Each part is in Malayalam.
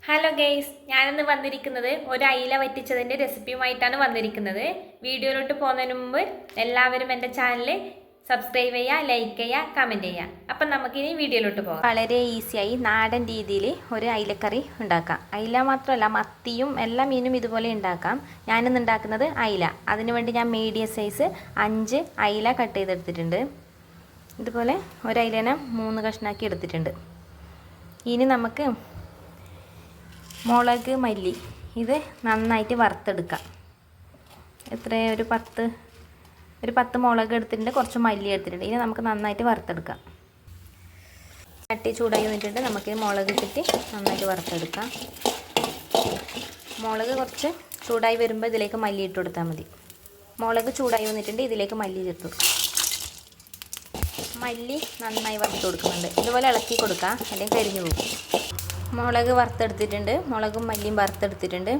ഹലോ ഗെയ്സ്, ഞാനിന്ന് വന്നിരിക്കുന്നത് ഒരു അയില വറ്റിച്ചതിൻ്റെ റെസിപ്പിയുമായിട്ടാണ് വന്നിരിക്കുന്നത്. വീഡിയോയിലോട്ട് പോകുന്നതിന് മുമ്പ് എല്ലാവരും എൻ്റെ ചാനൽ സബ്സ്ക്രൈബ് ചെയ്യുക, ലൈക്ക് ചെയ്യുക, കമൻറ്റ് ചെയ്യുക. അപ്പം നമുക്കിനി വീഡിയോയിലോട്ട് പോകാം. വളരെ ഈസിയായി നാടൻ രീതിയിൽ ഒരു അയിലക്കറി ഉണ്ടാക്കാം. അയില മാത്രമല്ല, മത്തിയും എല്ലാ മീനും ഇതുപോലെ ഉണ്ടാക്കാം. ഞാനിന്ന് ഉണ്ടാക്കുന്നത് അയില. അതിനുവേണ്ടി ഞാൻ മീഡിയം സൈസ് 5 അയില കട്ട് ചെയ്തെടുത്തിട്ടുണ്ട്. ഇതുപോലെ ഒരു അയിലേനെ 3 കഷ്ണാക്കി എടുത്തിട്ടുണ്ട്. ഇനി നമുക്ക് മുളക്, മല്ലി ഇത് നന്നായിട്ട് വറുത്തെടുക്കാം. ഒരു 10 മുളക് എടുത്തിട്ടുണ്ട്, കുറച്ച് മല്ലി എടുത്തിട്ടുണ്ട്. ഇനി നമുക്ക് നന്നായിട്ട് വറുത്തെടുക്കാം. ചട്ടി ചൂടായി വന്നിട്ടുണ്ട്. നമുക്ക് മുളക് ഇട്ടിട്ട് നന്നായിട്ട് വറുത്തെടുക്കാം. മുളക് കുറച്ച് ചൂടായി വരുമ്പോൾ ഇതിലേക്ക് മല്ലി ഇട്ട് കൊടുത്താൽ മതി. മുളക് ചൂടായി വന്നിട്ടുണ്ട്, ഇതിലേക്ക് മല്ലി ചേർത്ത് കൊടുക്കാം. മല്ലി നന്നായി വറുത്ത് കൊടുക്കുന്നുണ്ട്. ഇതുപോലെ ഇളക്കി കൊടുക്കാം, അല്ലെങ്കിൽ കരിഞ്ഞു പോകും. മുളക് വറുത്തെടുത്തിട്ടുണ്ട്, മുളകും മല്ലിയും വറുത്തെടുത്തിട്ടുണ്ട്.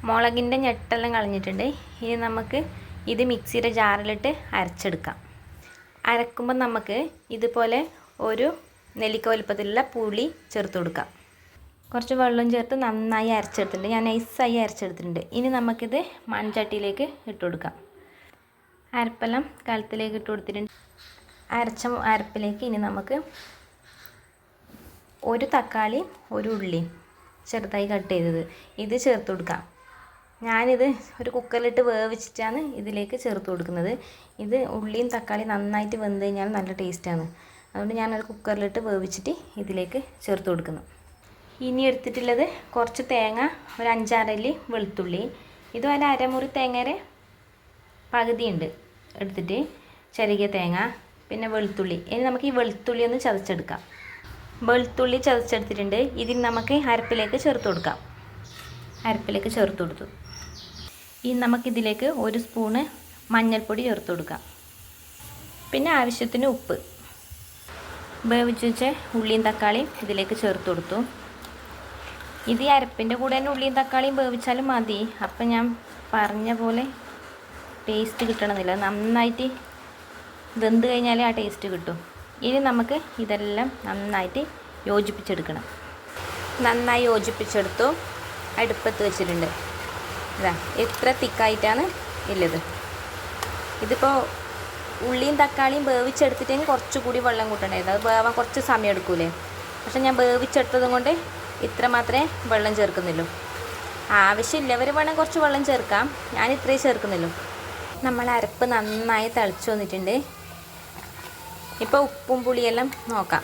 മുളകിൻ്റെ ഞെട്ടെല്ലാം കളഞ്ഞിട്ടുണ്ട്. ഇനി നമുക്ക് ഇത് മിക്സിയുടെ ജാറിലിട്ട് അരച്ചെടുക്കാം. അരക്കുമ്പോൾ നമുക്ക് ഇതുപോലെ ഒരു നെല്ലിക്ക വലുപ്പത്തിലുള്ള പുളി ചേർത്ത് കൊടുക്കാം. കുറച്ച് വെള്ളം ചേർത്ത് നന്നായി അരച്ചെടുത്തിട്ടുണ്ട്. ഞാൻ നൈസായി അരച്ചെടുത്തിട്ടുണ്ട്. ഇനി നമുക്കിത് മൺചട്ടിയിലേക്ക് ഇട്ട് കൊടുക്കാം. അരപ്പെല്ലാം കലത്തിലേക്ക് ഇട്ട് കൊടുത്തിട്ടുണ്ട്. അരച്ച അരപ്പിലേക്ക് ഇനി നമുക്ക് ഒരു തക്കാളി, ഒരു ഉള്ളി ചെറുതായി കട്ട് ചെയ്തത് ഇത് ചേർത്ത് കൊടുക്കാം. ഞാനിത് ഒരു കുക്കറിലിട്ട് വേവിച്ചിട്ടാണ് ഇതിലേക്ക് ചേർത്ത് കൊടുക്കുന്നത്. ഇത് ഉള്ളിയും തക്കാളി നന്നായിട്ട് വെന്ത് കഴിഞ്ഞാൽ നല്ല ടേസ്റ്റാണ്. അതുകൊണ്ട് ഞാനൊരു കുക്കറിലിട്ട് വേവിച്ചിട്ട് ഇതിലേക്ക് ചേർത്ത് കൊടുക്കുന്നു. ഇനി എടുത്തിട്ടുള്ളത് കുറച്ച് തേങ്ങ, ഒരു 5-6 അല്ലി വെളുത്തുള്ളി. ഇത് ഒരു അരമുറി തേങ്ങയുടെ പകുതിയുണ്ട് എടുത്തിട്ട് ചെറിയ തേങ്ങ, പിന്നെ വെളുത്തുള്ളി. ഇനി നമുക്ക് ഈ വെളുത്തുള്ളി ഒന്ന് ചതച്ചെടുക്കാം. വെളുത്തുള്ളി ചതച്ചെടുത്തിട്ടുണ്ട്. ഇതിന് നമുക്ക് അരപ്പിലേക്ക് ചേർത്ത് കൊടുക്കാം. അരപ്പിലേക്ക് ചേർത്ത് കൊടുത്തു. ഇനി നമുക്കിതിലേക്ക് 1 സ്പൂണ് മഞ്ഞൾപ്പൊടി ചേർത്ത് കൊടുക്കാം. പിന്നെ ആവശ്യത്തിന് ഉപ്പ്. വേവിച്ച് വെച്ച ഉള്ളിയും തക്കാളിയും ഇതിലേക്ക് ചേർത്ത് കൊടുത്തു. ഇത് ഈ അരപ്പിൻ്റെ കൂടെ തന്നെ ഉള്ളിയും തക്കാളിയും വേവിച്ചാലും മതി. അപ്പം ഞാൻ പറഞ്ഞ പോലെ ടേസ്റ്റ് കിട്ടണമെന്നില്ല. നന്നായിട്ട് വെന്ത് കഴിഞ്ഞാലേ ആ ടേസ്റ്റ് കിട്ടും. ഇനി നമുക്ക് ഇതെല്ലാം നന്നായിട്ട് യോജിപ്പിച്ചെടുക്കണം. നന്നായി യോജിപ്പിച്ചെടുത്തു. അടുപ്പത്ത് വെച്ചിട്ടുണ്ട്. ഇതാ എത്ര തിക്കായിട്ടാണ് ഉള്ളത്. ഇതിപ്പോൾ ഉള്ളിയും തക്കാളിയും വേവിച്ചെടുത്തിട്ടെങ്കിൽ കുറച്ചുകൂടി വെള്ളം കൂട്ടണ്ടായിരുന്നു. അത് വേവാൻ കുറച്ച് സമയം എടുക്കൂലേ. പക്ഷെ ഞാൻ വേവിച്ചെടുത്തതും കൊണ്ട് ഇത്ര മാത്രമേ വെള്ളം ചേർക്കുന്നുള്ളൂ. ആവശ്യമില്ലവർ വേണമെങ്കിൽ കുറച്ച് വെള്ളം ചേർക്കാം. ഞാൻ ഇത്രയും ചേർക്കുന്നുള്ളൂ. നമ്മൾ അരപ്പ് നന്നായി തിളച്ച് വന്നിട്ടുണ്ട്. ഇപ്പോൾ ഉപ്പും പുളിയെല്ലാം നോക്കാം.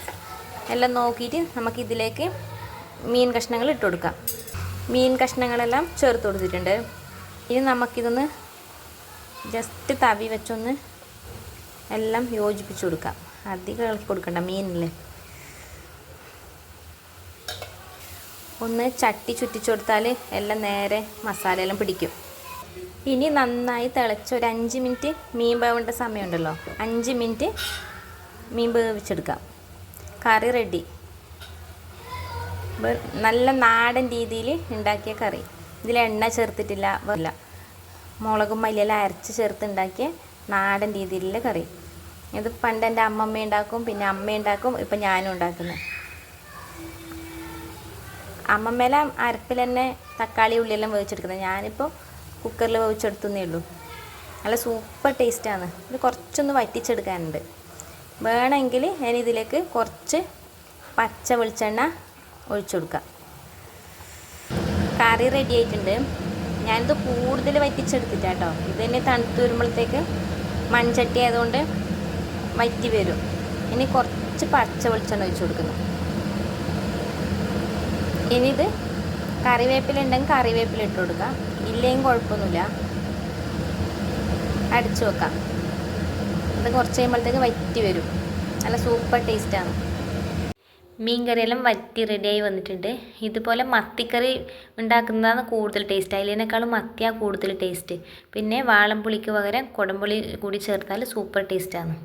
എല്ലാം നോക്കിയിട്ട് നമുക്കിതിലേക്ക് മീൻ കഷ്ണങ്ങൾ ഇട്ട് കൊടുക്കാം. മീൻ കഷ്ണങ്ങളെല്ലാം ചേർത്ത് കൊടുത്തിട്ടുണ്ട്. ഇനി നമുക്കിതൊന്ന് ജസ്റ്റ് തവി വെച്ചൊന്ന് എല്ലാം യോജിപ്പിച്ച് കൊടുക്കാം. അധികം ഇളക്കി കൊടുക്കണ്ട. മീനില്ലേ ഒന്ന് ചട്ടി ചുറ്റിച്ചു കൊടുത്താൽ എല്ലാം നേരെ മസാലയെല്ലാം പിടിക്കും. ഇനി നന്നായി തിളച്ച് ഒരു 5 മിനിറ്റ് മീൻ വേവേണ്ട സമയമുണ്ടല്ലോ, 5 മിനിറ്റ് മീൻ വേവിച്ചെടുക്കാം. കറി റെഡി. നല്ല നാടൻ രീതിയിൽ ഉണ്ടാക്കിയ കറി. ഇതിൽ എണ്ണ ചേർത്തിട്ടില്ല, മുളകും മല്ലിയെല്ലാം അരച്ച് ചേർത്ത് ഉണ്ടാക്കിയ നാടൻ രീതിയിലുള്ള കറി. ഇത് പണ്ട് എൻ്റെ അമ്മമ്മ ഉണ്ടാക്കും, പിന്നെ അമ്മ ഉണ്ടാക്കും, ഇപ്പം ഞാനും ഉണ്ടാക്കുന്നത്. അമ്മമ്മേല അരപ്പിൽ തന്നെ തക്കാളി ഉള്ളിയെല്ലാം വേവിച്ചെടുക്കുന്നത്. ഞാനിപ്പോൾ കുക്കറിൽ വേവിച്ചെടുത്തേ ഉള്ളൂ. നല്ല സൂപ്പർ ടേസ്റ്റാണ്. ഇത് കുറച്ചൊന്ന് വറ്റിച്ചെടുക്കാനുണ്ട്. വേണമെങ്കിൽ ഞാൻ ഇതിലേക്ക് കുറച്ച് പച്ച വെളിച്ചെണ്ണ ഒഴിച്ചു കൊടുക്കാം. കറി റെഡി ആയിട്ടുണ്ട്. ഞാനിത് കൂടുതൽ വറ്റിച്ചെടുത്തിട്ടാട്ടോ. ഇത് തന്നെ തണുത്ത് വരുമ്പോഴത്തേക്ക് മൺചട്ടി ആയതുകൊണ്ട് വറ്റി വരും. ഇനി കുറച്ച് പച്ച വെളിച്ചെണ്ണ ഒഴിച്ചു കൊടുക്കുന്നു. ഇനി ഇത് കറിവേപ്പില ഉണ്ടെങ്കിൽ കറിവേപ്പില ഇട്ട് കൊടുക്കാം. ഇല്ലെങ്കിൽ കുഴപ്പമൊന്നുമില്ല. അടിച്ചു വെക്കാം. ഇത് കുറച്ച് കഴിയുമ്പോഴത്തേക്ക് വറ്റി വരും. നല്ല സൂപ്പർ ടേസ്റ്റാണ്. മീൻ കറിയെല്ലാം വറ്റി റെഡിയായി വന്നിട്ടുണ്ട്. ഇതുപോലെ മത്തിക്കറി ഉണ്ടാക്കുന്നതാണ് കൂടുതൽ ടേസ്റ്റ്. അതിനേക്കാളും മത്തിയാണ് കൂടുതൽ ടേസ്റ്റ്. പിന്നെ വാളംപുളിക്ക് പകരം കുടംപുളി കൂടി ചേർത്താൽ സൂപ്പർ ടേസ്റ്റാണ്.